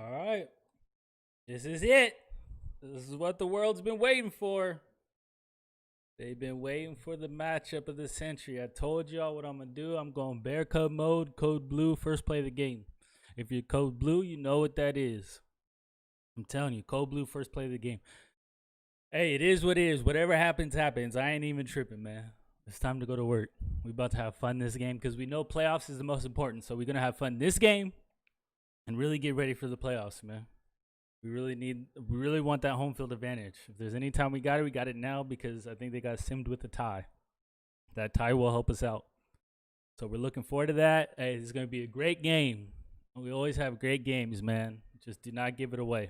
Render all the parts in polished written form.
All right. This is it. This is what the world's been waiting for. They've been waiting for the matchup of the century. I told y'all what I'm going to do. I'm going Bear Cub mode, code blue, first play of the game. If you're code blue, you know what that is. I'm telling you, code blue, first play of the game. Hey, it is what it is. Whatever happens, happens. I ain't even tripping, man. It's time to go to work. We about to have fun this game because we know playoffs is the most important. So we're going to have fun this game and really get ready for the playoffs, man. We really want that home field advantage. If there's any time we got it now because I think they got simmed with the tie. That tie will help us out. So we're looking forward to that. Hey, this is going to be a great game. We always have great games, man. Just do not give it away.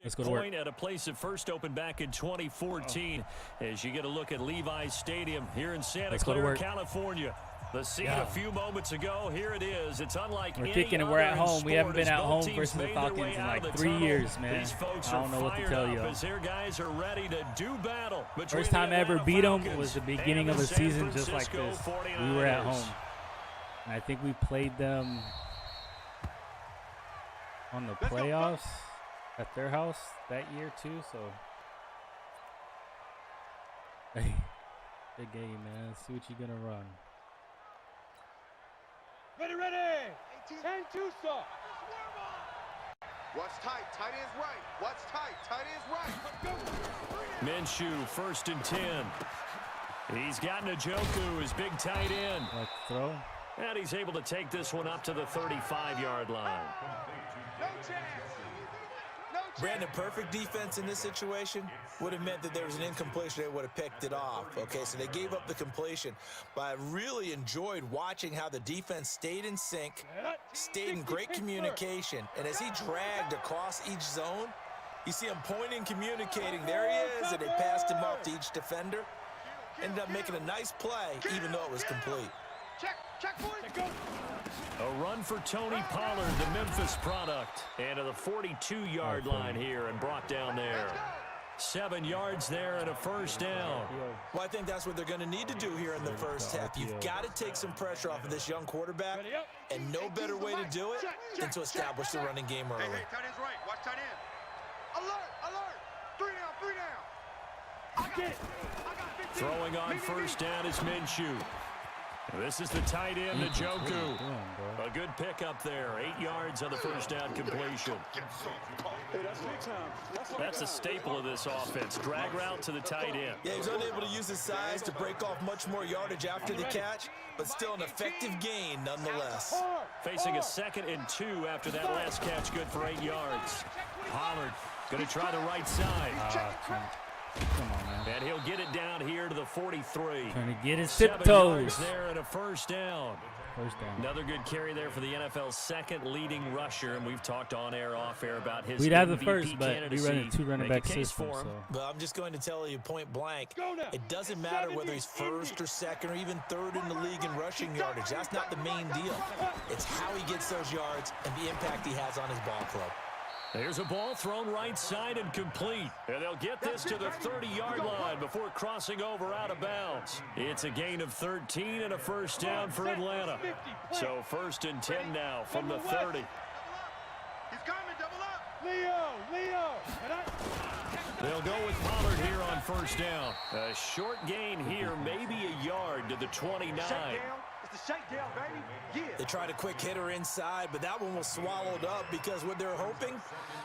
Let's go to work. Point at a place that first opened back in 2014 as you get a look at Levi's Stadium here in Santa Clara, California. The scene a few moments ago, here it is. It's unlike we're kicking and we're at home. We haven't been at home versus the Falcons in like 3 years, man. I don't know what to tell you. Their guys are ready to do battle. First time I ever beat them was the beginning of a season just like this. We were at home. And I think we played them on the playoffs at their house that year too, so hey, big game, man. Let's see what you're gonna run. Ready. 10-2 stop. Watch tight. Tight is right. Watch tight. Tight is right. Let's go. Minshew, 1st and 10. He's got Njoku, his big tight end. Let's throw. And he's able to take this one up to the 35-yard line. No chance. Brandon, perfect defense in this situation would have meant that there was an incompletion. They would have picked it off. Okay, so they gave up the completion. But I really enjoyed watching how the defense stayed in sync, stayed in great communication. And as he dragged across each zone, you see him pointing, communicating. There he is, and they passed him off to each defender. Ended up making a nice play, even though it was complete. Check, boys. A run for Tony Pollard, the Memphis product. And to the 42-yard line here and brought down there. 7 yards there and a first down. Well, I think that's what they're going to need to do here in the first half. You've got to take some pressure off of this young quarterback, and no better way to do it than to establish the running game early. Hey, tight end's right. Watch tight end. Alert. 3 down. I got 15. Throwing on first down is Minshew. This is the tight end, Njoku. A good pickup there. 8 yards on the first down completion. That's a staple of this offense. Drag route to the tight end. Yeah, he's unable to use his size to break off much more yardage after the catch, but still an effective gain nonetheless. Facing a 2nd and 2 after that last catch, good for 8 yards. Pollard going to try the right side. Come on, man. And he'll get it down here to the 43. Trying to get his 7 tiptoes. yards there and a first down. First down. Another good carry there for the NFL's 2nd leading rusher, and we've talked on air, off air about his We'd have the MVP first, but we candidacy. run a 2 running back Make a case system. for him. So. But I'm just going to tell you point blank, it doesn't matter whether he's 1st or 2nd or even 3rd in the league in rushing yardage. That's not the main deal. It's how he gets those yards and the impact he has on his ball club. There's a ball thrown right side and complete. And they'll get this to the 30-yard line before crossing over out of bounds. It's a gain of 13 and a first down for Atlanta. So 1st and 10 now from the 30. He's coming. Double up. Leo. They'll go with Pollard here on first down. A short gain here, maybe a yard to the 29. It's the shakedown, baby. Yeah. They tried a quick hitter inside, but that one was swallowed up because what they're hoping,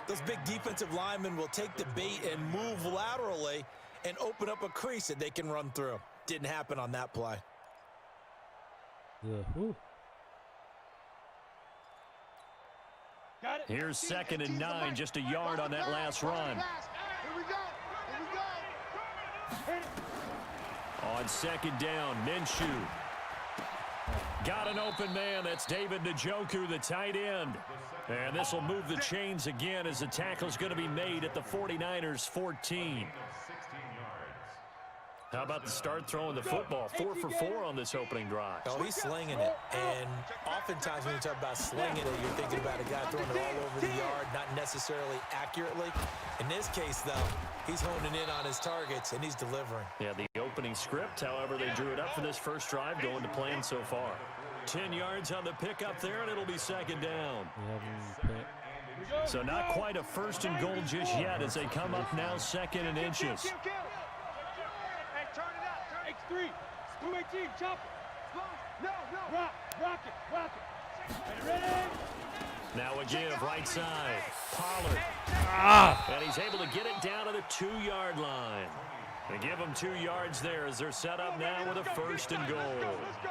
those big defensive linemen will take the bait and move laterally and open up a crease that they can run through. Didn't happen on that play. Got it. Here's 2nd and 9, just a yard on that last run. Here we go. On 2nd down, Minshew. Got an open man. That's David Njoku, the tight end. And this will move the chains again as the tackle's going to be made at the 49ers 14. How about the start throwing the football? 4 for 4 on this opening drive. Oh, he's slinging it. And oftentimes when you talk about slinging it, you're thinking about a guy throwing it all over the yard, not necessarily accurately. In this case, though, he's honing in on his targets, and he's delivering. Yeah, the opening script, however, they drew it up for this first drive, going to plan so far. 10 yards on the pickup there, and it'll be second down. So Go, not go. quite a first and goal just yet as they come up now second and inches. Hey, turn it out. Turn X3. 218. Chop it. No. Rock it. Ready? Now a give, right side. Pollard. And he's able to get it down to the 2-yard line. They give them 2 yards there as they're set up now with a first and goal. Let's go.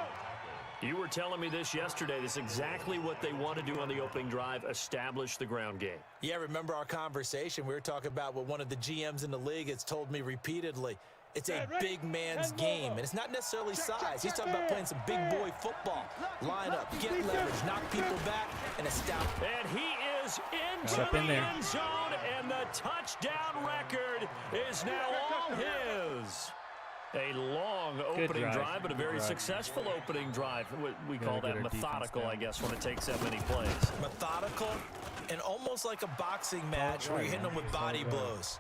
You were telling me this yesterday. This is exactly what they want to do on the opening drive, establish the ground game. Yeah, remember our conversation? We were talking about what one of the GMs in the league has told me repeatedly. It's a big man's game, and it's not necessarily size. He's talking about playing some big boy football. Line up, get leverage, knock people back, and establish. And he is into the end zone, and the touchdown record is now all his. A long opening drive, but a very successful opening drive. We call that methodical, I guess, when it takes that many plays. Methodical and almost like a boxing match where you're hitting them with body blows.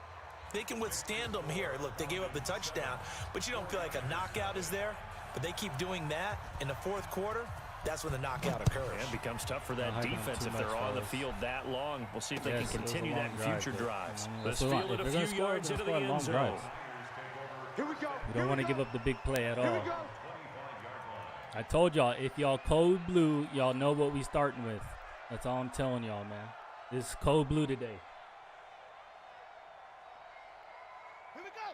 They can withstand them here. Look, they gave up the touchdown, but you don't feel like a knockout is there. But they keep doing that in the fourth quarter. That's when the knockout occurs. And it becomes tough for that defense if they're on the field that long. We'll see if they can continue that in future drives. Let's field it a few yards into the end zone. Here we go. You don't want to give up the big play at all. I told y'all, if y'all code blue, y'all know what we starting with. That's all I'm telling y'all, man. This is code blue today. Here we go.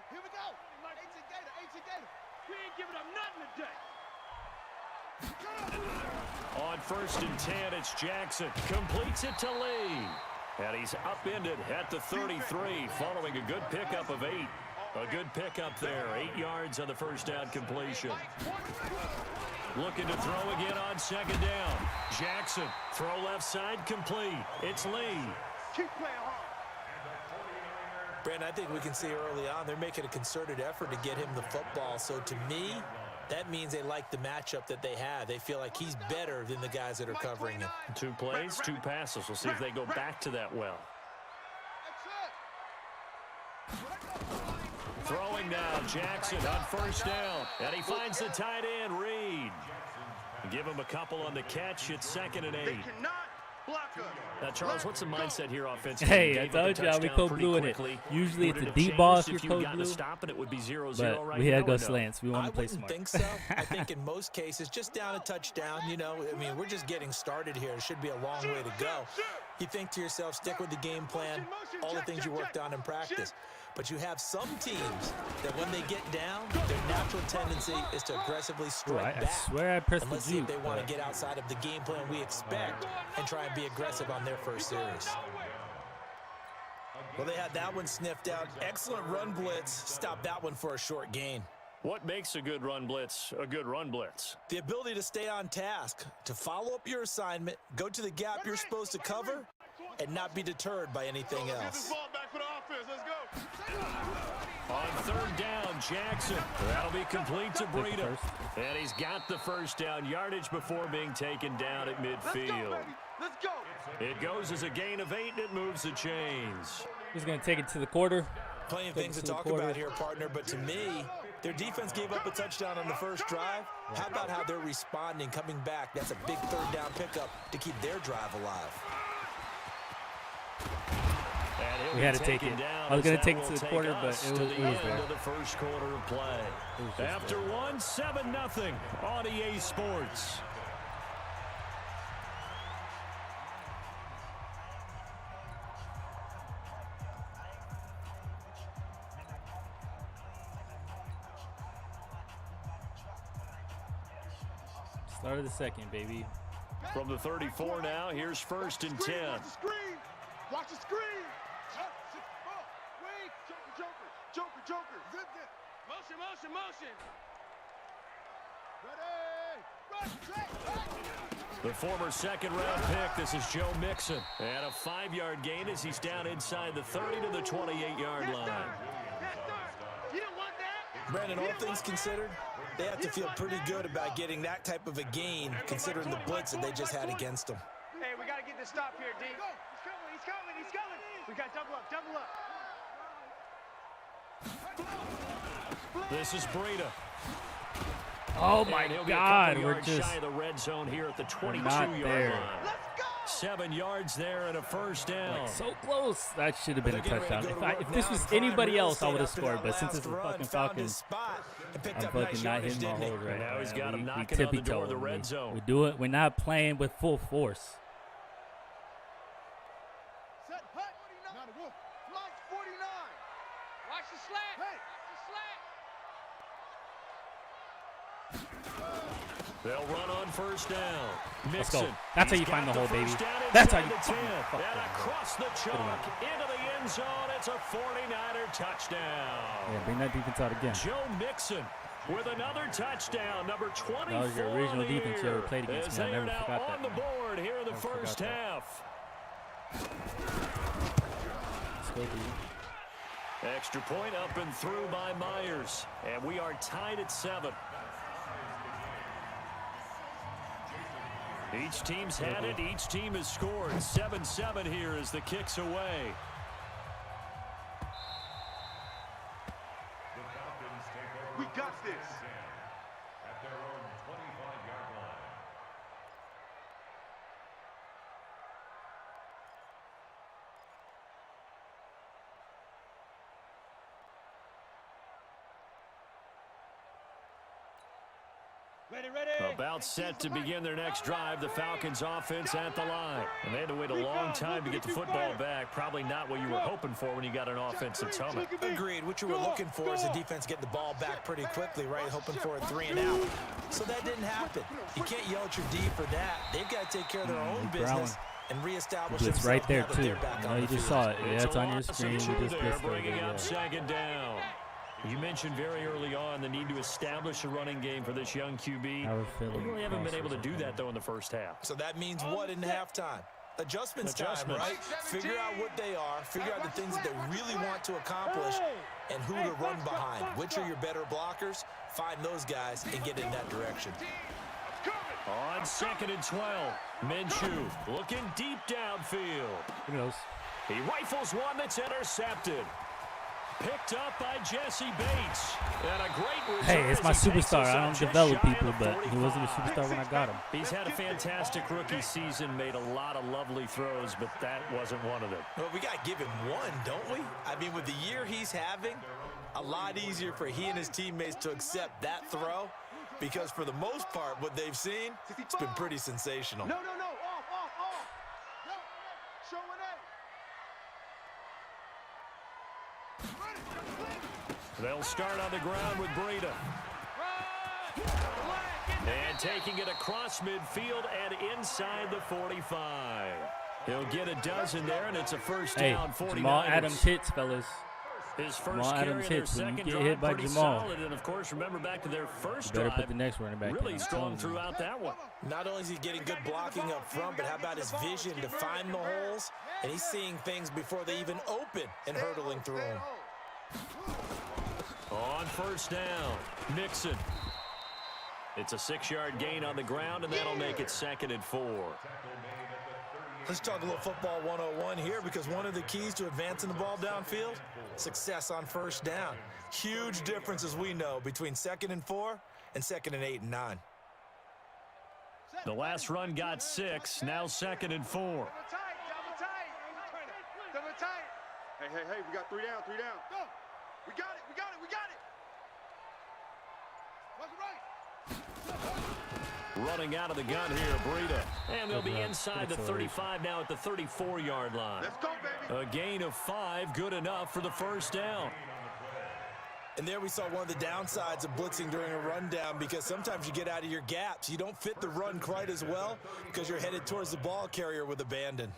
18 Gator. We ain't giving up nothing today. On first and 10, it's Jackson. Completes it to Lee. And he's upended at the 33 following a good pickup of 8. A good pickup there. 8 yards on the first down completion. Looking to throw again on second down. Jackson, throw left side complete. It's Lee. Keep playing hard. Brandon, I think we can see early on they're making a concerted effort to get him the football. So to me, that means they like the matchup that they have. They feel like he's better than the guys that are covering him. 2 plays, 2 passes. We'll see if they go back to that well. Throwing now, Jackson on first down. And he finds the tight end, Reed. Give him a couple on the catch. It's second and 8. They cannot block us. Now, Charles, what's the mindset here offensively? Hey, I told y'all we code blue in it. Usually it's a deep ball if you're code blue. Stop and it would be 0-0 But right we had to now, go or no? slants. We want to play I wouldn't smart. think so. I think in most cases, just down a touchdown, you know, I mean, we're just getting started here. It should be a long way to go. You think to yourself, stick with the game plan, all the things you worked on in practice. But you have some teams that when they get down, their natural tendency is to aggressively strike I back. swear I pressed And let's the see if juke, they want but- to get outside of the game plan we expect and try and be aggressive on their first series. Well, they had that one sniffed out. Excellent run blitz. Stopped that one for a short gain. What makes a good run blitz a good run blitz? The ability to stay on task, to follow up your assignment, go to the gap you're supposed to cover, and not be deterred by anything else. On third down, Jackson. That'll be complete to Breida. And he's got the first down yardage before being taken down at midfield. Let's go. It goes as a gain of 8, and it moves the chains. He's going to take it to the quarter. Plenty of things to talk about here, partner, but to me, their defense gave up a touchdown on the first drive. How about how they're responding, coming back? That's a big third down pickup to keep their drive alive. We had to take it. I was going to take it to the quarter, but it was there. Of the first quarter of play. After 1, 7-0 on EA Sports. Start of the second, baby. From the 34 now, here's first and 10. Watch the screen. Watch the screen. Wait. Joker. Zip it. Motion. Ready. The former second-round pick, this is Joe Mixon. And a 5-yard gain as he's down inside the 30 to the 28-yard line. You don't want that? Brandon, all things considered, they have to feel pretty good about getting that type of a gain, considering the blitz that they just had against them. Hey, we got to get this stop here, D. He's coming. We got to double up. This is Breida. Oh my And he'll be a God, couple we're yards just shy of the red zone here at the we're not 22-yard there. line. 7 yards there and a first down. Like, so close. That should have been a They're getting ready touchdown. to go to If work this now was and find anybody real else, I estate would have after scored. that But since it's last the run, fucking found his Falcons, spot and picked I'm up nice fucking not yardage, hitting my didn't he? hold right Now now. he's got him We knocking on the door of the tippy-toeing. red zone. We do it. We're not playing with full force. Set, hut. Not a wolf. Mike 49. Watch the slant. Hey. Watch the slant. They'll run on first down. Let's go. Mixon. That's how He's you find got the hole, baby. first down That's how inside you the fucking 10. fuck And that. across the Put him chalk into the end zone. It's a 49er touchdown. Yeah, bring that defense out again. Joe Mixon with another touchdown, number 24 That was your original defense you ever played against as me. I they are never now forgot on that. the board here in the Never first forgot half. Let's go, dude. Extra point up and through by Myers. And we are tied at 7. Each team's had it. Each team has scored. 7-7 here as the kick's away. We got this. At their own 25-yard line. Ready, ready. About set to begin their next drive, the Falcons offense at the line. And they had to wait a long time to get the football back. Probably not what you were hoping for when you got an offense that's humming. Agreed. What you were looking for is the defense getting the ball back pretty quickly, right? Hoping for a 3 and out. So that didn't happen. You can't yell at your D for that. They've got to take care of their own business and reestablish It's themselves right there, now that too. they're back You on know, you the just field. saw it. Yeah, it's on your screen. You just There, missed bringing it. up Yeah. second down. You mentioned very early on the need to establish a running game for this young QB. Our They Philly really haven't been able to do crosses. that, though, in the first half. So that means what in halftime? Adjustments time, right? Figure out what they are, figure out the things that they really want to accomplish, and who to run behind. Which are your better blockers? Find those guys and get in that direction. On 2nd and 12, Minshew looking deep downfield. Who knows? He rifles one that's intercepted. Picked up by Jesse Bates. And a great return. Hey, it's my as he takes superstar. us I up don't just develop shy of people, the but he wasn't a 45. superstar when I got him. He's had a fantastic rookie season, made a lot of lovely throws, but that wasn't one of them. Well, we got to give him one, don't we? I mean, with the year he's having, a lot easier for he and his teammates to accept that throw because for the most part, what they've seen, it's been pretty sensational. No. Off. No. Showing it. They'll start on the ground with Breida. And taking it across midfield and inside the 45. He'll get a dozen there, and it's a first Hey, down, 49ers. Jamal Adams hits, fellas. His first Jamal carry Adams in their hits. When you second get drive, hit by pretty Jamal, solid. And, of course, remember back to their first You better drive, put the next running back in. really I'm strong telling you. throughout that one. Not only is he getting good blocking up front, but how about his vision to find the holes? And he's seeing things before they even open and hurdling through them. On first down, Mixon. It's a 6-yard gain on the ground, and that'll make it 2nd and 4. Let's talk a little football 101 here because one of the keys to advancing the ball downfield, success on first down. Huge difference, as we know, between 2nd and 4 and 2nd and 8 and 9. The last run got 6, now 2nd and 4. Double tight. Hey, we got 3 down. Go. We got it. Running out of the gun here, Breida. And they'll be inside the 35 now at the 34-yard line. Let's go, baby. A gain of 5, good enough for the first down. And there we saw one of the downsides of blitzing during a rundown because sometimes you get out of your gaps. You don't fit the run quite as well because you're headed towards the ball carrier with abandon.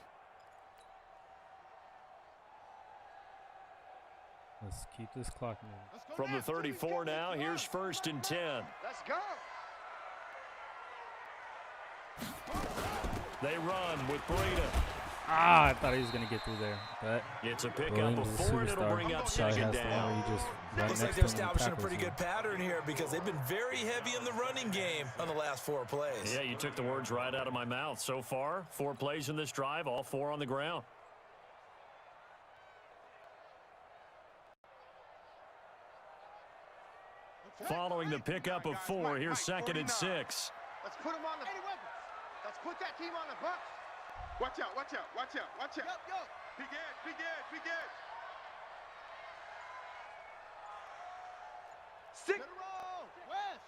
Let's keep this clock moving. From the 34 now, here's 1st and 10. Let's go. They run with Breida. Ah, I thought he was going to get through there. But It's a pickup Williams of is a 4, and it'll superstar. bring up Probably 2nd has the one where down. you just right Looks next like to they're him and establishing a tackles pretty him. good pattern here because they've been very heavy in the running game on the last 4 plays. Yeah, you took the words right out of my mouth. So far, 4 plays in this drive, all 4 on the ground. Following the pickup of 4, here's 2nd and 6. Let's put him on the. Let's put that team on the bus. Watch out, watch out, watch out, watch out. Yo. Big edge, big edge, big edge. 6. West.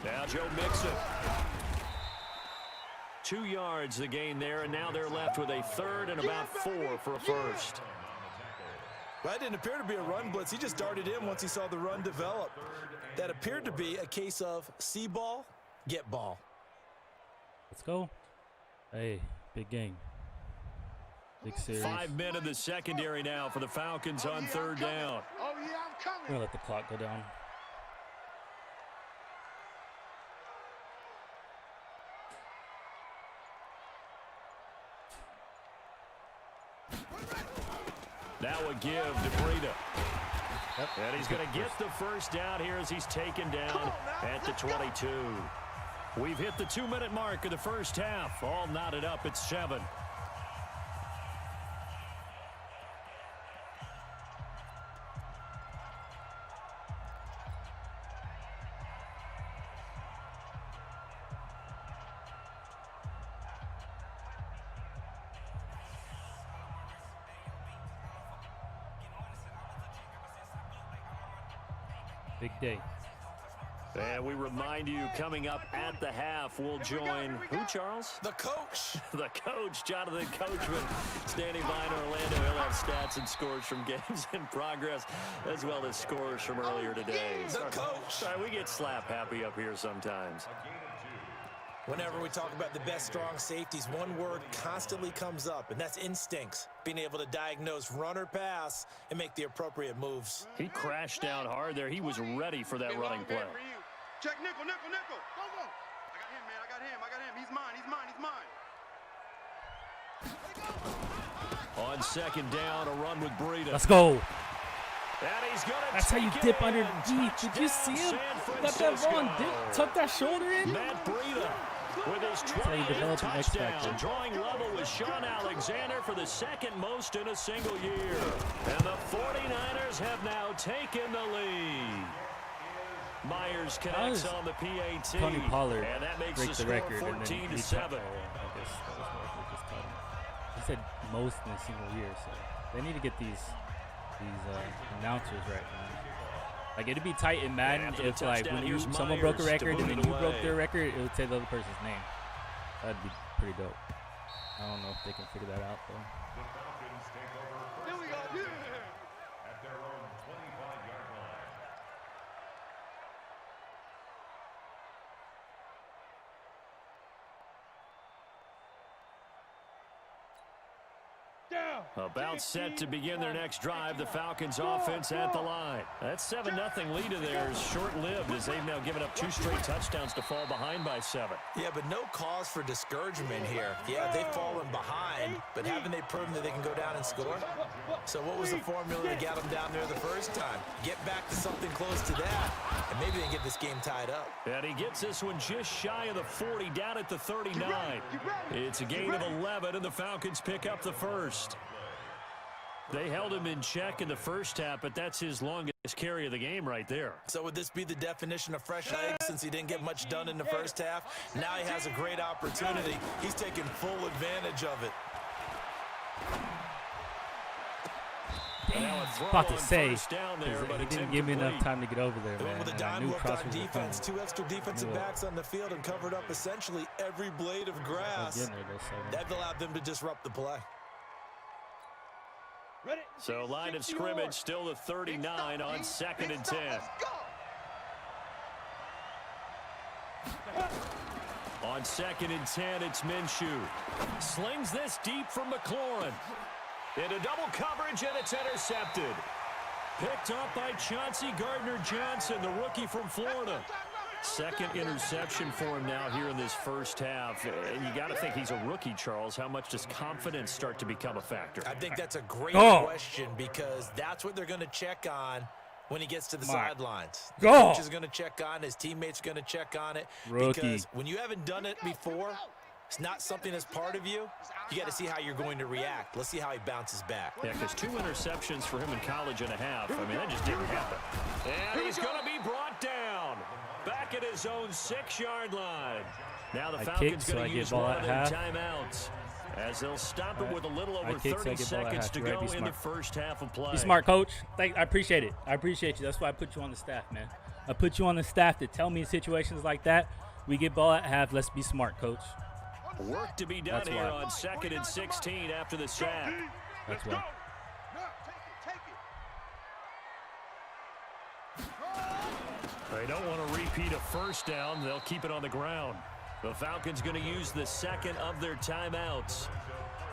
Now Joe Mixon. 2 yards the gain there, and now they're left with a 3rd and about 4 for a first. Well, that didn't appear to be a run blitz. He just darted in once he saw the run develop. That appeared to be a case of see ball, get ball. Let's go. Hey, big game. Big series. 5 men in the secondary now for the Falcons on 3rd down. Oh, yeah, I'm coming. I'm going to let the clock go down. Now a give to Breida. Yep. And he's going to get the first down here as he's taken down at the 22. We've hit the 2-minute mark of the first half. All knotted up at 7. Big day. And we remind you, coming up at the half, we'll join who, Charles? The coach. The coach, Jonathan Coachman, standing by in Orlando. He'll have stats and scores from games in progress, as well as scores from earlier today. The coach. Sorry, we get slap happy up here sometimes. Whenever we talk about the best strong safeties, one word constantly comes up, and that's instincts. Being able to diagnose run or pass and make the appropriate moves. He crashed down hard there. He was ready for that running play. Check nickel, nickel, nickel. Go, go. I got him, man. I got him. I got him. He's mine. He's mine. He's mine. On 2nd down, a run with Breida. Let's go. And he's gonna That's how you take dip it. underneath. Did you see him? Let that ball and dip, tuck that shoulder in. Matt Breida with his how you 20th develop an X touchdown, factor. drawing level with Sean Alexander for the 2nd most in a single year. And the 49ers have now taken the lead. Myers connects on the PAT, Tony Pollard and that makes break the the score record. 14 And then to he 7. I guess that was what we just caught him. He said most in a single year, so they need to get these announcers right, man. Like, it'd be tight in Madden After the if, like, when touchdown, here's someone broke a Myers to record and move then it you broke away. their record, it would say the other person's name. That'd be pretty dope. I don't know if they can figure that out, though. The Falcons take over first Here we go. down Yeah. at their own 25-yard line. Down. About set to begin their next drive, the Falcons offense at the line. That 7-0 lead of theirs short-lived as they've now given up 2 straight touchdowns to fall behind by 7. Yeah, but no cause for discouragement here. Yeah, they've fallen behind, but haven't they proven that they can go down and score? So what was the formula that got them down there the first time? Get back to something close to that, and maybe they can get this game tied up. And he gets this one just shy of the 40, down at the 39. It's a gain of 11, and the Falcons pick up the first. They held him in check in the first half, but that's his longest carry of the game right there. So would this be the definition of fresh eggs since he didn't get much done in the first half? Now he has a great opportunity. He's taking full advantage of it. Now a throw About to on say, first down there, but he it's didn't give me enough incomplete. time to get over there, They went man. with a And I dime knew look crossers on were defense, coming. 2 extra defensive Knew it. backs on the field and covered up essentially every blade of Not grass. getting there, though, so. That allowed them to disrupt the play. Ready? So line of scrimmage still the 39 on 2nd and 10. Let's go. On 2nd and 10, it's Minshew. Slings this deep from McLaurin. Into double coverage, and it's intercepted. Picked up by Chauncey Gardner-Johnson, the rookie from Florida. 2nd interception for him now here in this first half. And you got to think he's a rookie, Charles. How much does confidence start to become a factor? I think that's a great Go. question because that's what they're going to check on when he gets to the Come on. sidelines. The Go. coach is going to check on, his teammates are going to check on it. Rookie. Because when you haven't done it before, it's not something that's part of you, you got to see how you're going to react. Let's see how he bounces back. Yeah, because 2 interceptions for him in college and a half. I mean, that just didn't happen. And he's going to be brought down. Back at his own 6-yard line. Now the Falcons going to use one of their timeouts, as they'll stop it with a little over 30 seconds to go in the first half of play. Be smart, coach. I appreciate it. I appreciate you. That's why I put you on the staff, man. I put you on the staff to tell me in situations like that, we get ball at half. Let's be smart, coach. Work to be done here on 2nd and 16 after the sack. That's why. They don't want to repeat a first down. They'll keep it on the ground. The Falcons going to use the second of their timeouts,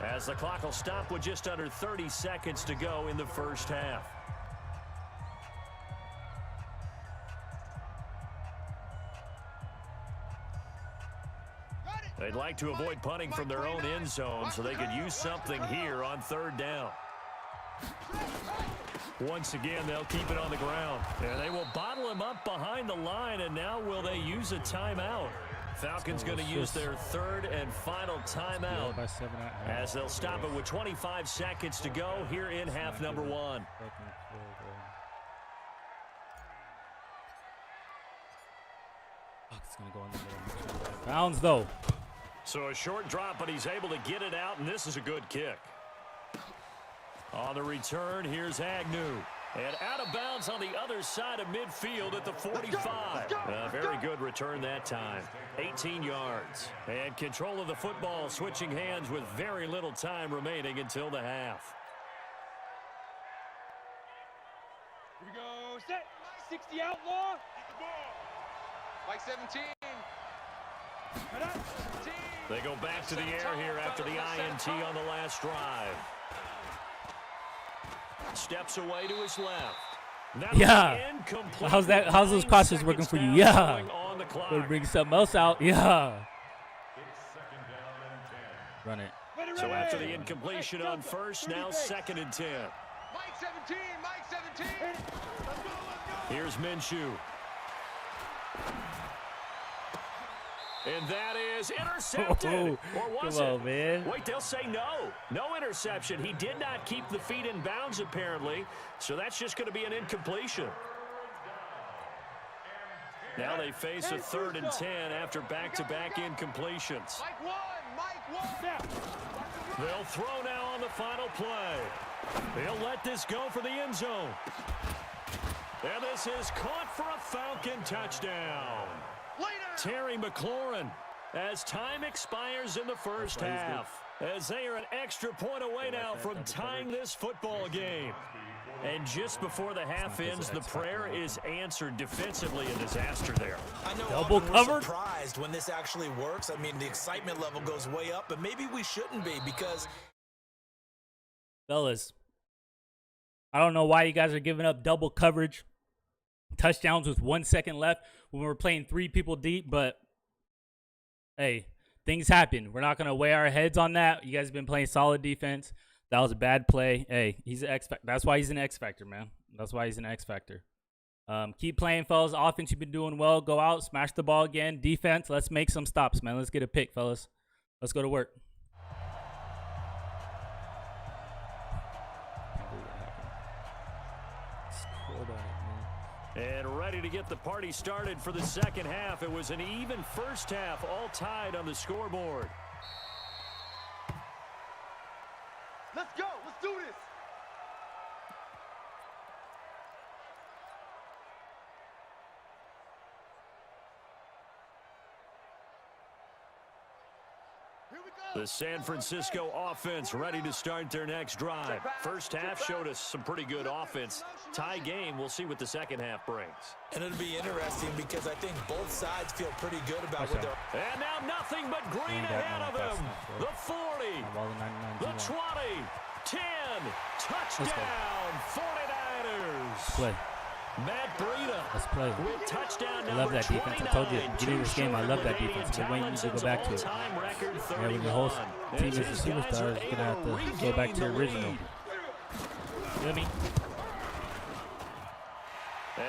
as the clock will stop with just under 30 seconds to go in the first half. They'd like to avoid punting from their own end zone so they could use something here on 3rd down. Once again, they'll keep it on the ground. And they will bottle him up behind the line, and now will they use a timeout? Falcons going to use their 3rd and final timeout, as they'll stop it with 25 seconds to go here in half number 1. It's going to go in the middle. Bounds, though. So a short drop, but he's able to get it out, and this is a good kick. On the return, here's Agnew. And out of bounds on the other side of midfield at the 45. A very good return that time. 18 yards. And control of the football, switching hands with very little time remaining until the half. Here we go. Set. 60 outlaw. Mike 17. They go back to the air here after the INT on the last drive. Steps away to his left. Yeah. How's those passes working for you? Yeah. Gonna bring something else out. Yeah. Run it. So after the incompletion on first, now 2nd and 10. Mike 17. Mike 17. Here's Minshew. And that is intercepted. Or was it? Man. Wait, they'll say no. No interception. He did not keep the feet in bounds, apparently. So that's just going to be an incompletion. Now they face a 3rd and 10 after back-to-back incompletions. They'll throw now on the final play. They'll let this go for the end zone. And this is caught for a Falcon touchdown. Terry McLaurin, as time expires in the first half, as they are an extra point away now from tying this football game. And just before the half ends, the prayer is answered. Defensively, a disaster there. I know double covered. We're surprised when this actually works. I mean, the excitement level goes way up, but maybe we shouldn't be, because fellas, I don't know why you guys are giving up double coverage touchdowns with 1 second left when we're playing 3 people deep, but hey, things happen. We're not going to weigh our heads on that. You guys have been playing solid defense. That was a bad play. Hey, he's an X factor. That's why he's an X factor, man. That's why he's an X factor. Keep playing, fellas. Offense, you've been doing well. Go out, smash the ball again. Defense, let's make some stops, man. Let's get a pick, fellas. Let's go to work. And ready to get the party started for the second half. It was an even first half, all tied on the scoreboard. Let's go. Let's do this. The San Francisco offense ready to start their next drive. First half showed us some pretty good offense. Tie game, we'll see what the second half brings. And it'll be interesting because I think both sides feel pretty good about what they're... And now nothing but green ahead of him. The 40, the 20, 10, touchdown, 49ers. Play. Matt Breida. Let's play. With touchdown I love that defense. I told you at the beginning of this game, I love that defense. I'm waiting to go back to it. Yeah, when your whole team is a superstar, you're going to have to go back to your original. You know what I mean?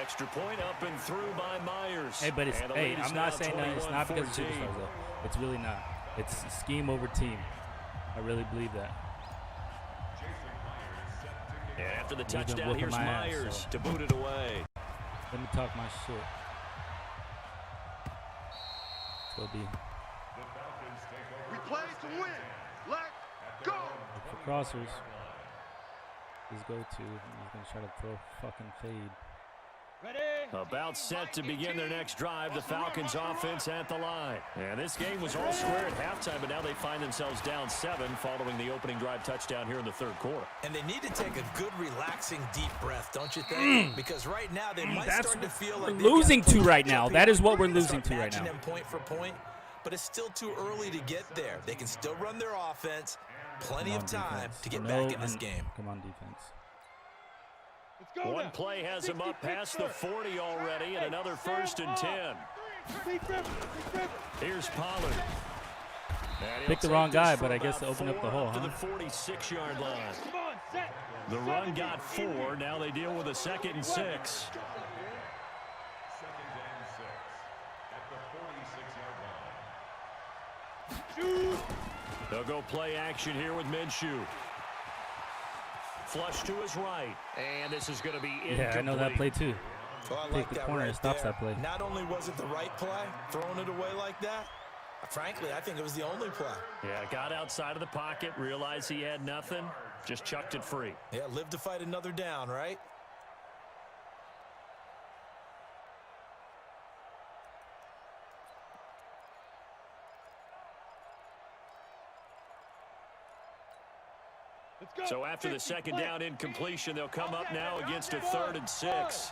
Extra point up and through by Myers. Hey, but it's, hey, I'm not saying that it's not because of superstars, though. It's really not. It's scheme over team. I really believe that. And after the He's been touchdown, whooping here's my ass, Myers so. to boot it away. Let me talk my shit. Let's go, D. We play to win. Let's go. Look for crossers. His go-to. He's going to try to throw fucking fade. Ready? About set to begin their next drive, the Falcons offense at the line. And this game was all square at halftime, but now they find themselves down 7 following the opening drive touchdown here in the third quarter. And they need to take a good, relaxing, deep breath, don't you think? Because right now they might start to feel like we're losing to right now. That is what we're losing start to right matching now. them point for point, but it's still too early to get there. They can still run their offense. Plenty Come on, of time defense. to get No, back in this and- game. Come on, defense. Let's go One now. play has him up 60, past the 40 already, and another 1st and 10. Here's Pollard. And he'll Picked the take wrong this guy, for but I guess about open up the 4 hole, up to huh? the 46-yard line. Come on, set. The run got 4. Now they deal with a 2nd and 6. Second and 6 at the 46-yard line. They'll go play action here with Minshew. Flush to his right, and this is going to be incomplete. Yeah, I know that play too. Well, I Take like the that corner right and stops there. that play. Not only was it the right play, throwing it away like that, frankly, I think it was the only play. Yeah, got outside of the pocket, realized he had nothing, just chucked it free. Yeah, live to fight another down, right? Let's go. So after the 60, second play. down incompletion, they'll come up now against a 3rd and 6.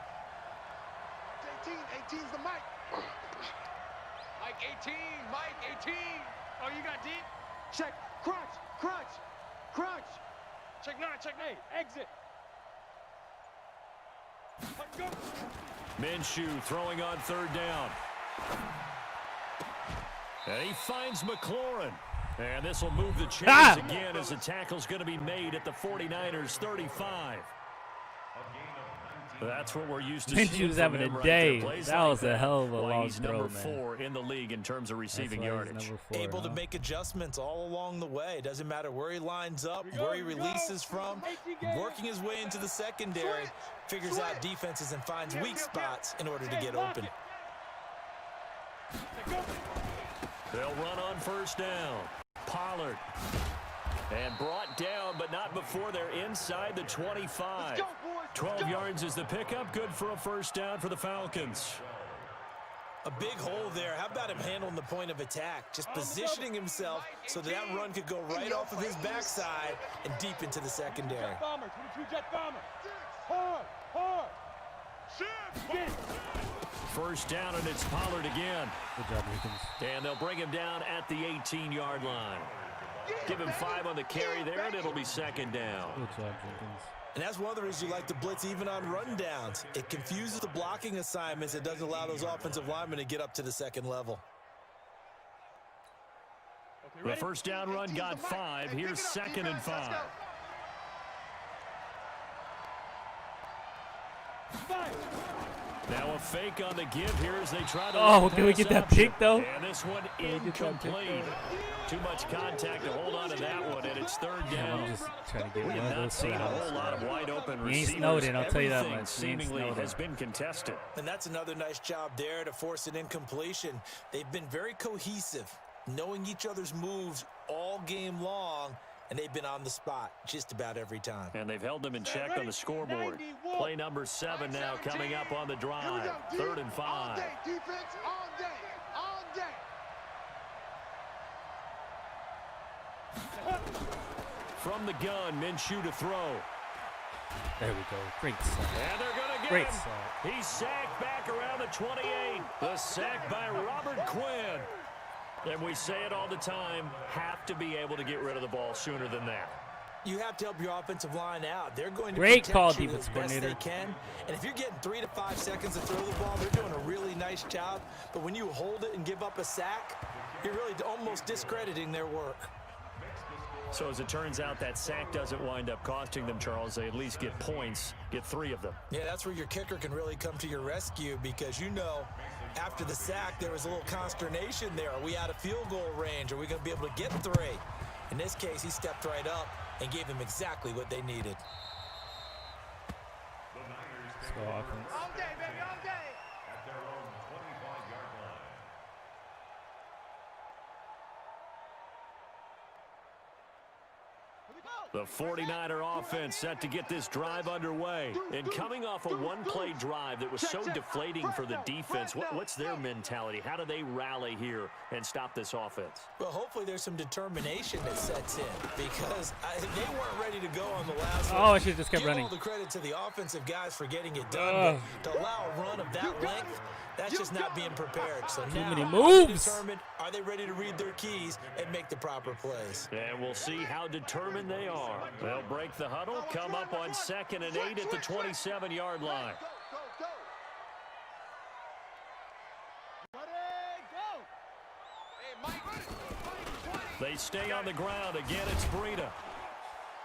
18's the mic. Mike 18, Mike 18. Oh, you got deep? Check. Crunch. Crunch. Crunch. Check 9, check 8. Exit. Let's go. Minshew throwing on 3rd down. And he finds McLaurin. And this will move the chains again as the tackle's going to be made at the 49ers 35. That's what we're used to seeing Minshew's from having him a right there. day. Plays That like was a hell of a Why, long he's throw, number man. 4 in the league in terms of receiving That's why he's yardage. number 4, Able to huh? make adjustments all along the way. Doesn't matter where he lines up, where he releases from, working his way into the secondary, figures out defenses and finds weak spots in order to get open. They'll run on 1st down. Pollard. And brought down, but not before they're inside the 25. 12 yards is the pickup. Good for a 1st down for the Falcons. A big hole there. How about him handling the point of attack? Just positioning himself so that run could go right off of his backside and deep into the secondary. Jet bomber, 22 jet bomber. Hard, hard. Get it. 1st down, and it's Pollard again. Good job, Jenkins. And they'll bring him down at the 18-yard line. Give him 5 on the carry there, and it'll be 2nd down. Good job, Jenkins. And that's one of the reasons you like to blitz even on rundowns. It confuses the blocking assignments. It doesn't allow those offensive linemen to get up to the second level. The 1st down run got 5. Here's 2nd and 5. Now a fake on the give here as they try to. Oh, can we get that pick, though? And this one Can we get that pick, incomplete. Too much contact to hold on to that one, and it's 3rd Yeah, down. I'm just trying to get We one have of not those seen a out. whole lot of wide open He ain't receivers. Snowden, I'll tell you that Everything much. He ain't seemingly Snowden. has been contested. And that's another nice job there to force an incompletion. They've been very cohesive, knowing each other's moves all game long, and they've been on the spot just about every time. And they've held them in check on the scoreboard. Play number 7 now coming up on the drive. 3rd and 5. All day, defense, all day, all day. From the gun, Minshew to throw. There we go. Great sack. And they're going to get Great him. sack. He's sacked back around the 28. The sack by Robert Quinn. And we say it all the time, have to be able to get rid of the ball sooner than that. You have to help your offensive line out. They're going to Great protect call, you defense as best they coordinator. can. And if you're getting 3 to 5 seconds to throw the ball, they're doing a really nice job. But when you hold it and give up a sack, you're really almost discrediting their work. So as it turns out, that sack doesn't wind up costing them, Charles. They at least get points, get 3 of them. Yeah, that's where your kicker can really come to your rescue, because you know After the sack, there was a little consternation there. Are we out of field goal range? Are we going to be able to get 3? In this case, he stepped right up and gave them exactly what they needed. Let's go offense. All day, baby, all day. At their own 25-yard line. The 49er offense set to get this drive underway. And coming off a one-play drive that was so deflating for the defense, what's their mentality? How do they rally here and stop this offense? Well, hopefully there's some determination that sets in because they weren't ready to go on the last one. Oh, I should have just kept Give running. all the credit to the offensive guys for getting it done, but to allow a run of that length, that's just not being prepared. So now, many moves. determined, are they ready to read their keys and make the proper plays? And we'll see how determined they are. They'll break the huddle, come up on 2nd and 8 at the 27-yard line. Go, go, go. Ready, go. Hey, Mike. They stay on the ground. Again, it's Breida.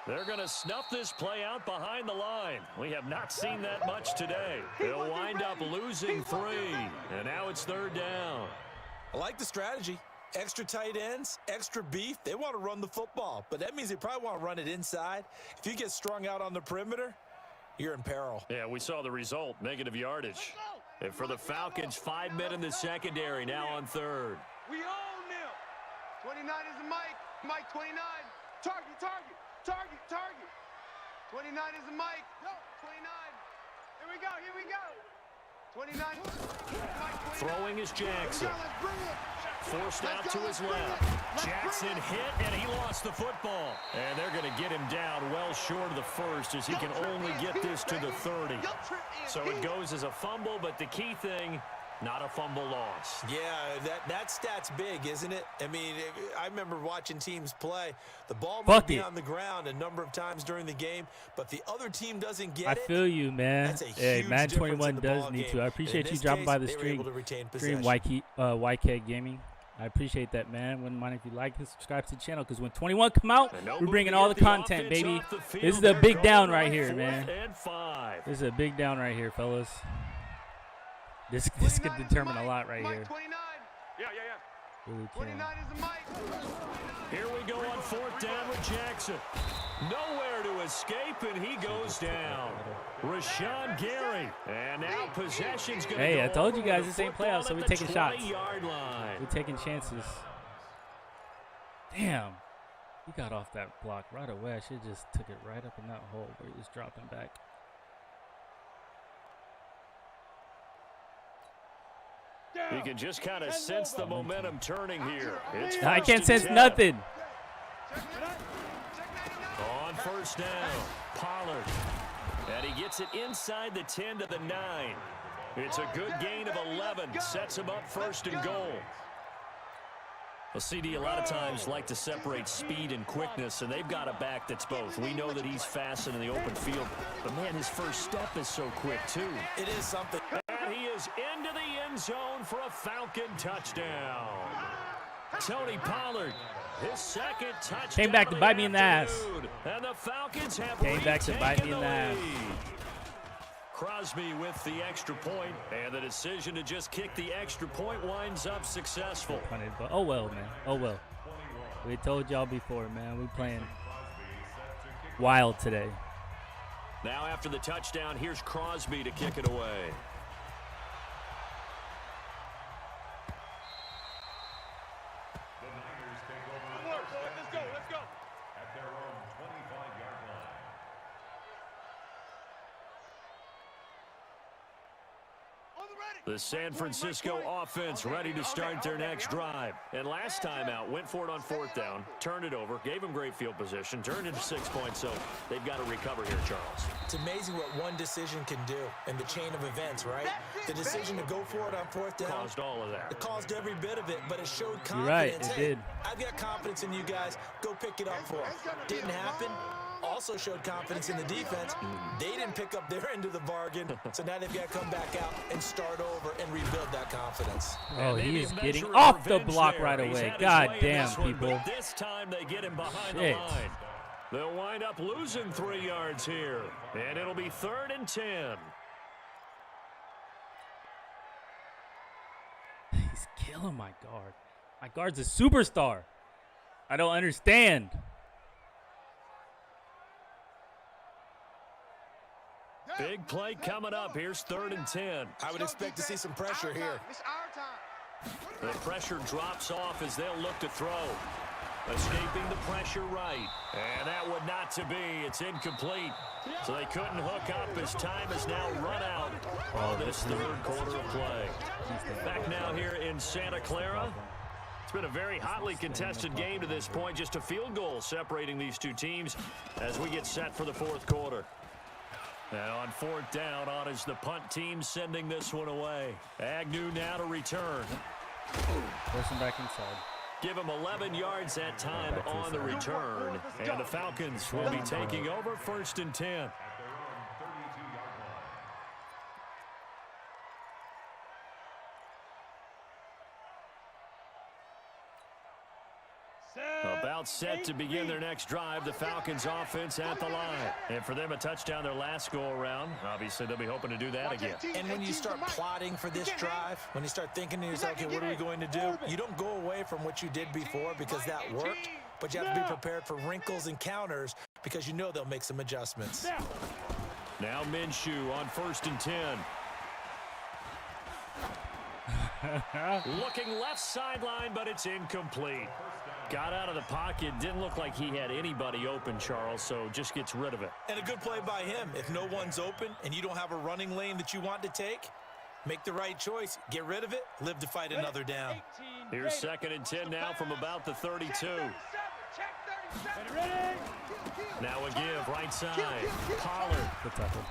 They're going to snuff this play out behind the line. We have not seen that much today. They'll wind up losing 3, and now it's 3rd down. I like the strategy. Extra tight ends, extra beef. They want to run the football, but that means they probably want to run it inside. If you get strung out on the perimeter, you're in peril. Yeah, we saw the result, negative yardage. And for the Falcons, 5 men in the secondary, now on 3rd. We own them. 29 is the Mike. Mike 29. Target, target, target, target. 29 is the Mike. 29. Here we go, here we go. 29. Mike 29. Throwing is Jackson. Let's bring it. Forced out to his left. Jackson hit, and he lost the football. And they're going to get him down well short of the first as he can only get this to the 30. So it goes as a fumble, but the key thing, not a fumble loss. Yeah, that stat's big, isn't it? I mean, I remember watching teams play. The ball might be on the ground a number of times during the game, but the other team doesn't get it. I feel you, man. That's a Hey, huge Madden difference 21 in the does ball need game. to. I And appreciate in you this dropping by the case, they were stream. able to retain Stream possession. YK Gaming. I appreciate that, man. Wouldn't mind if you like and subscribe to the channel, because when 21 come out, we're bringing all the content, baby. This is a big down right here, man. This is a big down right here, fellas. This could determine a lot right here. 29. Yeah. Really 29 can. is the Mike. Here we go on 4th down with Jackson. Nowhere to escape, and he goes down. Rashawn Gary. And now possession's going to Hey, go I told you over guys the this ain't football playoffs, so at we the taking shots. 20-yard line. We're taking chances. Damn. He got off that block right away. I should have just took it right up in that hole where he was dropping back. You can just kind of sense the momentum turning here. It's I 1st can't and sense 10. nothing. On 1st down, Pollard. And he gets it inside the 10 to the 9. It's a good gain of 11. Sets him up 1st and goal. Well, CD, a lot of times like to separate speed and quickness, and they've got a back that's both. We know that he's fast and in the open field, but, man, his first step is so quick, too. It is something. And he is into the end zone for a Falcon touchdown. Tony Pollard, his 2nd touchdown. Came back to bite me in the ass. And the Falcons have Came back to bite me in the ass. lead. Crosby with the extra point, and the decision to just kick the extra point winds up successful. But oh well, man. Oh well. We told y'all before, man. We playing wild today. Now after the touchdown, here's Crosby to kick it away. The Niners take over Let's go, let's go. at their own 25-yard line. The San Francisco offense ready to start their next drive. And last time out, went for it on 4th down, turned it over, gave them great field position, turned it to 6 points, so they've got to recover here, Charles. It's amazing what one decision can do in the chain of events, right? The decision to go for it on 4th down. Caused all of that. It caused every bit of it, but it showed confidence. You're right, it Hey, did. I've got confidence in you guys. Go pick it up for them. Didn't happen. Also showed confidence in the defense. They didn't pick up their end of the bargain, so now they've got to come back out and start over and rebuild that confidence. Oh, And he maybe is a getting measure of off the revenge block there. right He's away. had his God way in damn, this one, people. but this time they get him behind Shit. the line. They'll wind up losing 3 yards here, and it'll be 3rd and 10. He's killing my guard. My guard's a superstar. I don't understand. Big play coming up. Here's 3rd and 10. I would expect to see some pressure here. It's our time. The pressure drops off as they'll look to throw. Escaping the pressure right. And that would not to be. It's incomplete. So they couldn't hook up as time has now run out on this 3rd quarter of play. Back now here in Santa Clara. It's been a very hotly contested game to this point. Just a field goal separating these two teams as we get set for the 4th quarter. And on 4th down, on is the punt team sending this one away. Agnew now to return. Person back inside. Give him 11 yards that time on the return. And the Falcons will be taking over 1st and 10. About set to begin their next drive. The Falcons offense at the line. And for them, a touchdown their last go-around. Obviously, they'll be hoping to do that again. And when you start plotting for this drive, when you start thinking to yourself, okay, what are we going to do? You don't go away from what you did before because that worked, but you have to be prepared for wrinkles and counters because you know they'll make some adjustments. Now Minshew on 1st and 10. Looking left sideline, but it's incomplete. Got out of the pocket. Didn't look like he had anybody open, Charles, so just gets rid of it. And a good play by him. If no one's open and you don't have a running lane that you want to take, make the right choice. Get rid of it. Live to fight another down. Here's 2nd and 10 now from about the 32. Now a give, right side. Pollard. Good tackle.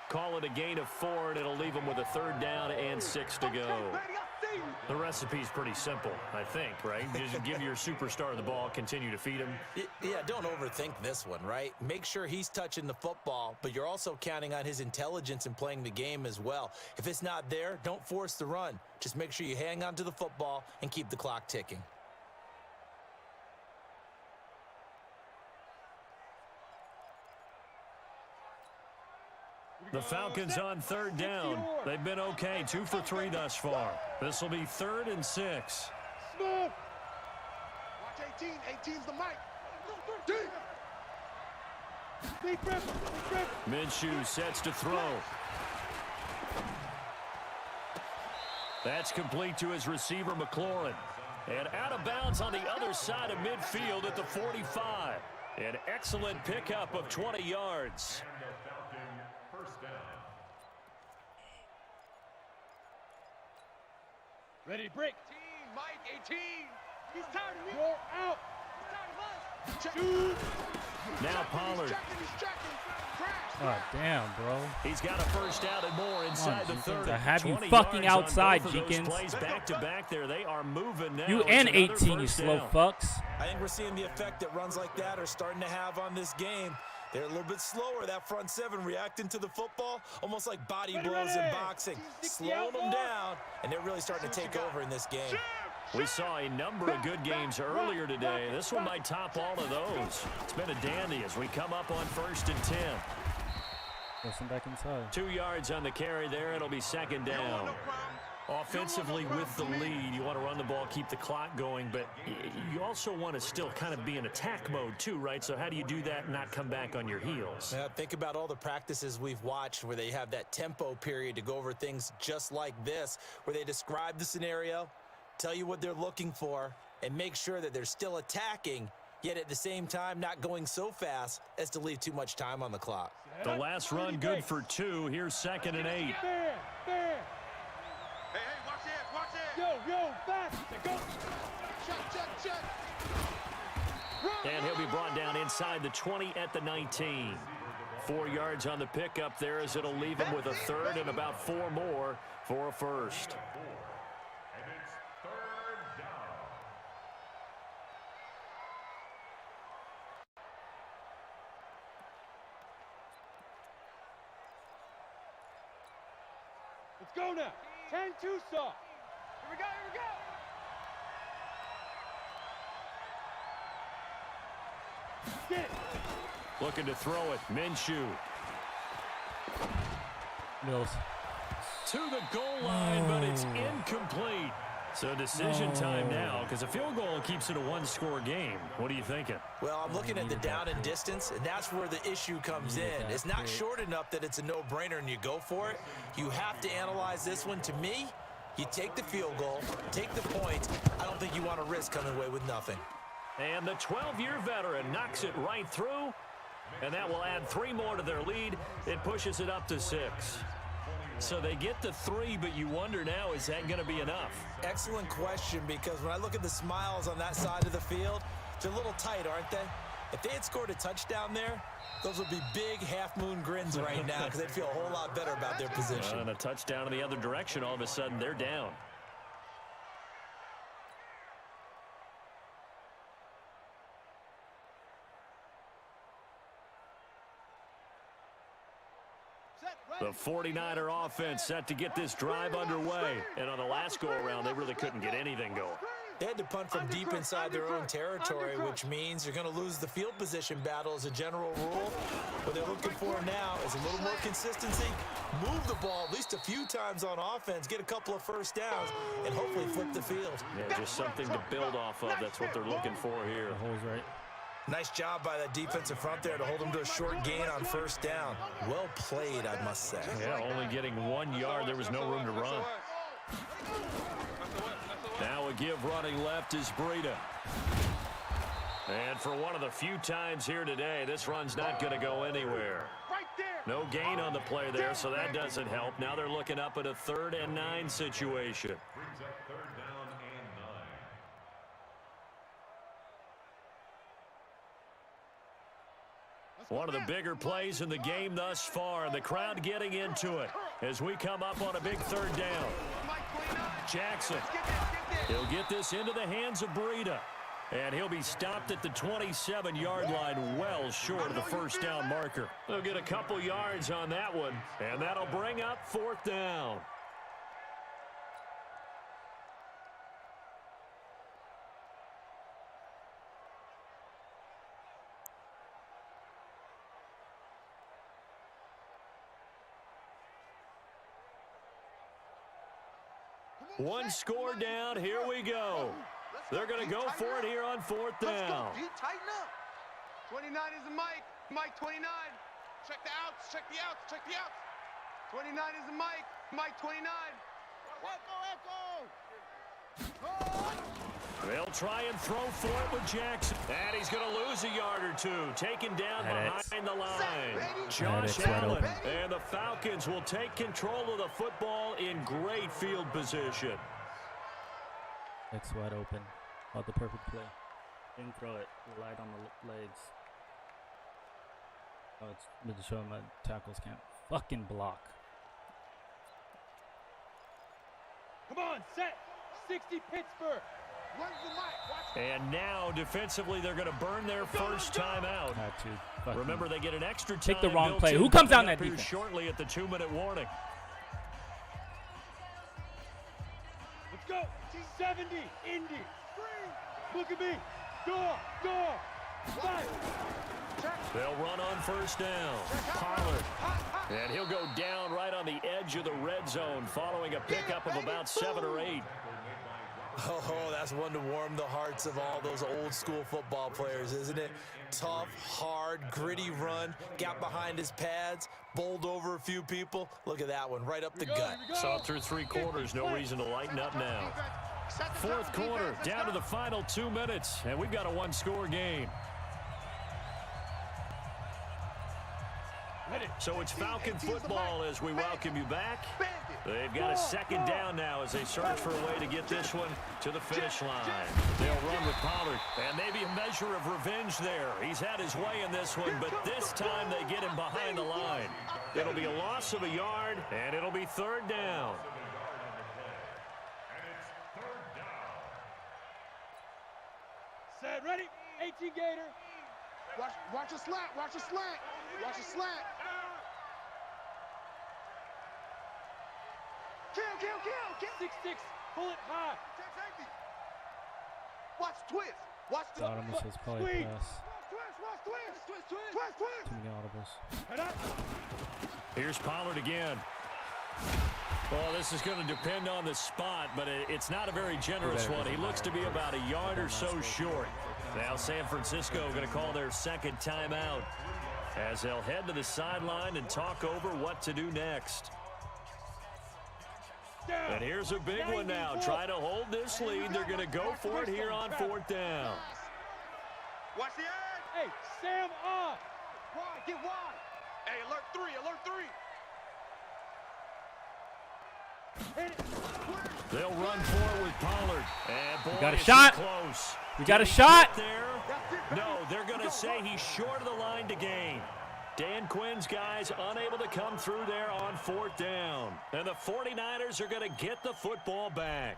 Call it a gain of 4, and it'll leave them with a 3rd down and 6 to go. The recipe's pretty simple, I think, right? Just give your superstar the ball, continue to feed him. Yeah, don't overthink this one, right? Make sure he's touching the football, but you're also counting on his intelligence in playing the game as well. If it's not there, don't force the run. Just make sure you hang on to the football and keep the clock ticking. The Falcons on 3rd down. They've been okay, 2 for 3 thus far. This will be 3rd and 6. Watch 18. 18's the mic. Big grip. Minshew sets to throw. That's complete to his receiver, McLaurin. And out of bounds on the other side of midfield at the 45. An excellent pickup of 20 yards. Ready to break. 18, Mike, 18. He's tired of me. You're out. He's tired of us. Now Pollard. Oh, damn, bro. He's got a 1st down and more inside the 30. I have you 20 fucking yards on outside, both of those Jenkins. plays back to back there. They are moving now. You It's and another 18, you first slow down. fucks. I think we're seeing the effect that runs like that are starting to have on this game. They're a little bit slower, that front 7 reacting to the football, almost like body blows in boxing, slowing them down, and they're really starting to take over in this game. We saw a number of good games earlier today. This one might top all of those. It's been a dandy as we come up on 1st and 10. Listen back inside. 2 yards on the carry there. It'll be 2nd down. Offensively with the lead, you want to run the ball, keep the clock going, but you also want to still kind of be in attack mode too, right? So how do you do that and not come back on your heels? Now, think about all the practices we've watched where they have that tempo period to go over things just like this, where they describe the scenario, tell you what they're looking for, and make sure that they're still attacking, yet at the same time not going so fast as to leave too much time on the clock. The last run good for 2. Here's 2nd and 8. Fair. Hey, watch it. Yo, fast. Go. Check. And he'll be brought down inside the 20 at the 19. 4 yards on the pickup there as it'll leave him with a 3rd and about 4 more for a 1st. And it's 3rd down. Let's go now. 10-2 soft. Here we go. Get it. Looking to throw it. Minshew. Mills. to the goal line, but it's incomplete. So decision time now, because a field goal keeps it a one-score game. What are you thinking? Well, I'm looking at the down and distance, and that's where the issue comes in. It's not short enough that it's a no-brainer and you go for it. You have to analyze this one. To me, you take the field goal, take the points. I don't think you want to risk coming away with nothing. And the 12-year veteran knocks it right through, and that will add 3 more to their lead. It pushes it up to 6. So they get to 3, but you wonder now, is that going to be enough? Excellent question, because when I look at the smiles on that side of the field, they're a little tight, aren't they? If they had scored a touchdown there, those would be big half-moon grins right now because they'd feel a whole lot better about their position. And a touchdown in the other direction, all of a sudden they're down. The 49er offense set to get this drive underway. And on the last go-around, they really couldn't get anything going. They had to punt from deep inside their own territory, which means you're going to lose the field position battle as a general rule. What they're looking for now is a little more consistency, move the ball at least a few times on offense, get a couple of first downs, and hopefully flip the field. Yeah, just something to build off of. That's what they're looking for here. The hole's right. Nice job by that defensive front there to hold them to a short gain on first down. Well played, I must say. Yeah, only getting 1 yard. There was no room to run. Now a give running left is Breida. And for one of the few times here today, this run's not going to go anywhere. No gain on the play there, so that doesn't help. Now they're looking up at a 3rd and 9 situation. One of the bigger plays in the game thus far, and the crowd getting into it as we come up on a big 3rd down. Jackson, he'll get this into the hands of Breida, and he'll be stopped at the 27-yard line, well short of the first down marker. They'll get a couple yards on that one, and that'll bring up 4th down. One score down. Here we go. They're going to go for it here on 4th down. Tighten up. 29 is the Mike. Mike 29. Check the outs. Check the outs. Check the outs. 29 is the Mike. Mike 29. They'll try and throw for it with Jackson. And he's going to lose a yard or two. Taken down behind the line. Josh Allen. And the Falcons will take control of the football in great field position. X wide open. Oh, the perfect play. Didn't throw it. Relied on the legs. Oh, it's been showing my tackles can't fucking block. Come on, set. 60 Pittsburgh. And now, defensively, they're going to burn their first time out. Remember, they get an extra time. Take the wrong play. Who comes down that defense? Shortly at the 2-minute warning. Let's go. 70, Indy. Look at me. Door. They'll run on first down. Pollard. And he'll go down right on the edge of the red zone following a pickup of about 7 or 8. Oh, that's one to warm the hearts of all those old school football players, isn't it? Tough, hard, gritty run, got behind his pads, bowled over a few people. Look at that one, right up the gut. Saw through 3 quarters, no reason to lighten up now. 4th quarter, down to the final 2 minutes, and we've got a 1-score game. So it's Falcon football as we welcome you back. They've got a 2nd down now as they search for a way to get this one to the finish line. They'll run with Pollard, and maybe a measure of revenge there. He's had his way in this one, but this time they get him behind the line. It'll be a loss of a yard, and it'll be 3rd down. Set, ready? 18 Gator. Watch a slant. Watch a slant. Watch a slant. Kill. 6-6. Pull it high. Watch twist. Watch the Almost was probably pass. Twist. Too many audibles. Head up. Here's Pollard again. Well, this is going to depend on the spot, but it's not a very generous one. He looks to be about a yard or so short. Now San Francisco going to call their second timeout as they'll head to the sideline and talk over what to do next. And here's a big one now. Trying to hold this lead. They're going to go for it here on 4th down. Watch the edge. Hey, Sam on. Wide, get wide. Hey, alert 3, alert 3. They'll run for it with Pollard. And boy, We got a is he shot. Close. We got a Did he shot. get there? No, they're going to say he's short of the line to gain. Dan Quinn's guys unable to come through there on 4th down. And the 49ers are going to get the football back.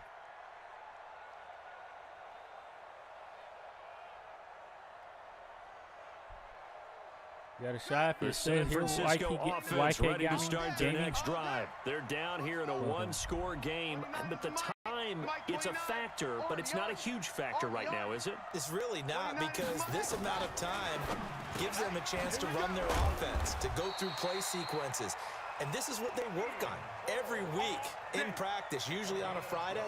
You got a shot. The If you're San still here, Francisco offense ready to start their gaming. next drive. They're down here in a one-score game, but the time, it's a factor, but it's not a huge factor right now, is it? It's really not, because this amount of time gives them a chance to run their offense, to go through play sequences. And this is what they work on every week in practice, usually on a Friday.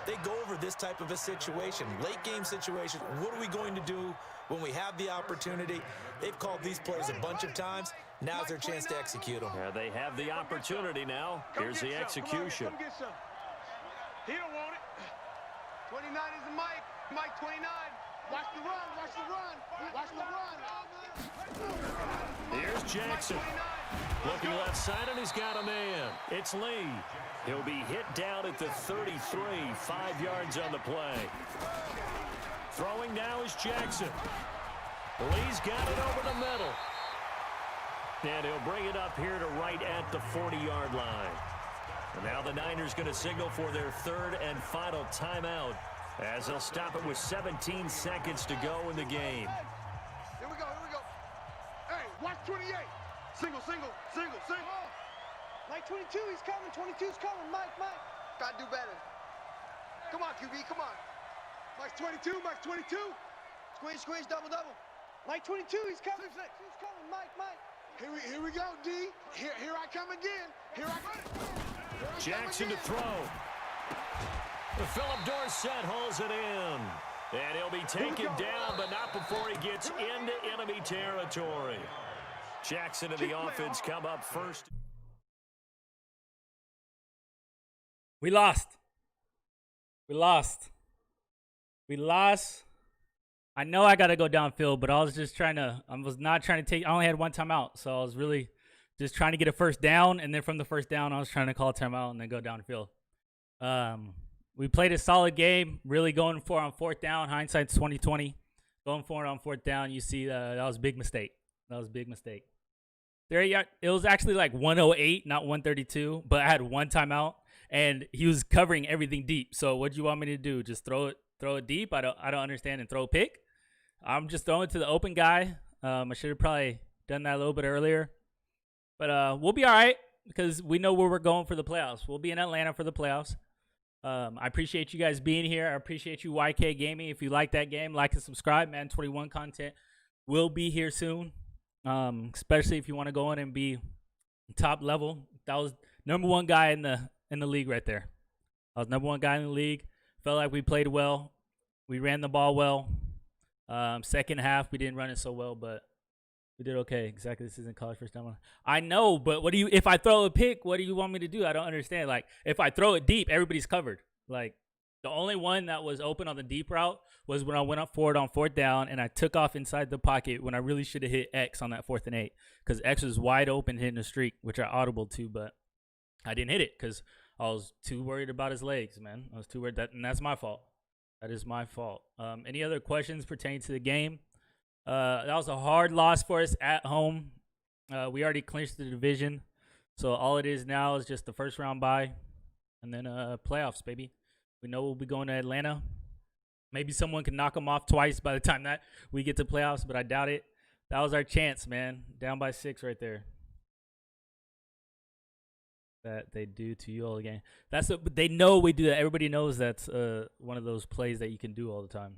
They go over this type of a situation, late game situation. What are we going to do when we have the opportunity? They've called these plays a bunch of times. Now's their chance to execute them. Yeah, they have the opportunity now. Here's the execution. Come get some. He don't want it. 29 is the Mike. Mike 29. Watch the run. Watch the run. Watch the run. Here's Jackson. Looking left side, and he's got a man. It's Lee. He'll be hit down at the 33, 5 yards on the play. Throwing now is Jackson. Lee's got it over the middle. And he'll bring it up here to right at the 40-yard line. And now the Niners going to signal for their third and final timeout as they'll stop it with 17 seconds to go in the game. Here we go. Here we go. Hey, watch 28. Single, single, single, single. Mike 22, he's coming. 22's coming. Mike. Gotta do better. Come on, QB, come on. Mike's 22, Mike's 22. Squeeze, double. Mike 22, he's coming. He's coming. Mike. Here we go, D. Here I come again. Here I come. Jackson to throw. Philip Dorsett holds it in. And he'll be taken down, but not before he gets into enemy territory. Jackson and the offense come up first. We lost. I know I got to go downfield, but I was not trying to take, I only had one timeout. So I was really just trying to get a first down. And then from the first down, I was trying to call a timeout and then go downfield. We played a solid game, really going for it on 4th down. Hindsight's 2020. Going for it on 4th down, you see that was a big mistake. It was actually like 108, not 132, but I had one timeout. And he was covering everything deep. So what do you want me to do? Just throw it deep? I don't understand, and throw a pick? I'm just throwing it to the open guy. I should have probably done that a little bit earlier. But we'll be all right because we know where we're going for the playoffs. We'll be in Atlanta for the playoffs. I appreciate you guys being here. I appreciate you, YK Gaming. If you like that game, like and subscribe. Madden 21 content will be here soon, especially if you want to go in and be top level. That was #1 guy in the league right there. I was #1 guy in the league. Felt like we played well. We ran the ball well. Second half, we didn't run it so well, but we did okay. Exactly. This isn't college first time. I know, but if I throw a pick, what do you want me to do? I don't understand. Like, if I throw it deep, everybody's covered. Like, the only one that was open on the deep route was when I went up forward on 4th down, and I took off inside the pocket when I really should have hit X on that 4th and 8, because X was wide open hitting a streak, which I audibled to, but I didn't hit it because I was too worried about his legs, man. I was too worried, and that's my fault. That is my fault. Any other questions pertaining to the game? That was a hard loss for us at home. We already clinched the division, so all it is now is just the first round bye, and then playoffs, baby. We know we'll be going to Atlanta. Maybe someone can knock them off twice by the time that we get to playoffs, but I doubt it. That was our chance, man. Down by 6 right there. That they do to you all again. They know we do that. Everybody knows that's one of those plays that you can do all the time.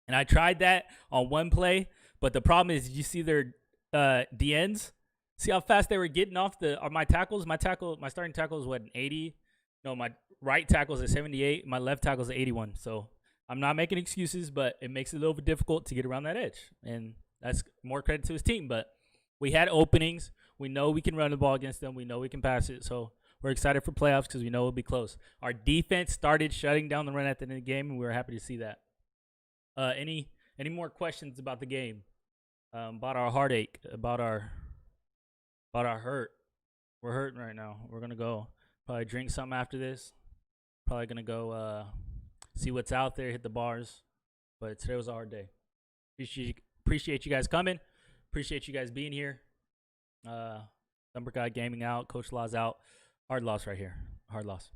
And I tried that on one play, but the problem is you see their DNs. See how fast they were getting off my tackles? My starting tackle is what, an 80? No, my right tackle's at 78. My left tackle's at 81. So I'm not making excuses, but it makes it a little bit difficult to get around that edge. And that's more credit to his team. But we had openings. We know we can run the ball against them. We know we can pass it. So we're excited for playoffs because we know it'll be close. Our defense started shutting down the run at the end of the game, and we were happy to see that. Any more questions about the game? About our heartache? About our hurt? We're hurting right now. We're gonna go probably drink something after this. Probably gonna go see what's out there, hit the bars. But today was a hard day. Appreciate you guys coming. Appreciate you guys being here. Number Guy Gaming out. Coach Law's out. Hard loss right here. Hard loss.